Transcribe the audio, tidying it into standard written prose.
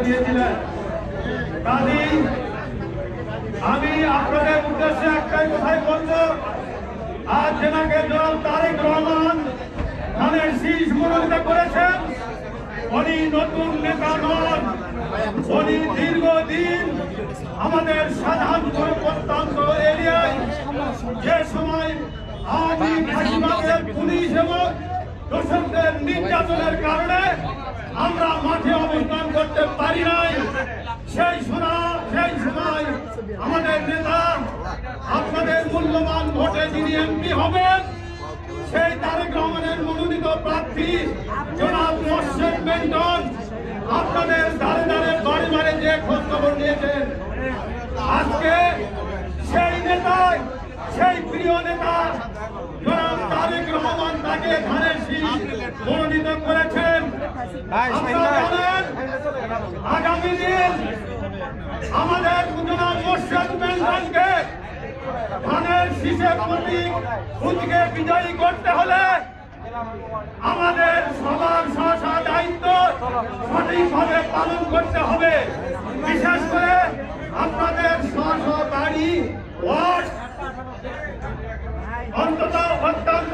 দিয়েছিলেন। কাজী আমি আপনাদের উদ্দেশ্যে একটাই কথাই বলবো, আজ যেনাকে জনাব তারেক রহমান ধানের শীষ মনোনীত করেছেন, উনি নতুন নেতা নন, উনি দীর্ঘদিন আমাদের সাধারণপুর প্রত্যন্ত এরিয়ায় যে সময় আওয়ামী ফাঁসিবাদের পুলিশ এবং দোষকদের নির্যাতনের কারণে আমরা মাঠে অবস্থান করতে পারি নাই, সেই সময় আমাদের নেতা আপনাদের মূল্যবান ভোটে যিনি এমপি হবেন সেই তারেক রহমানের মনোনীত প্রার্থী জনাব মোর্শেদ মেন্টন আপনাদের দ্বারে দ্বারে বাড়ি বাড়ি যে খোঁজ খবর নিয়েছেন। আজকে সেই নেতায় সেই প্রিয় নেতা জনাব তারেক রহমান তাকে ধানের শীষ মনোনীত করেছেন। আগামী দিন আমাদের জনাব মোর্শেদ মেন্টনকে ধানের শীষের প্রতীক বুথকে বিজয়ী করতে হলে আমাদের সবার স্ব দায়িত্ব সঠিকভাবে পালন করতে হবে। বিশেষ করে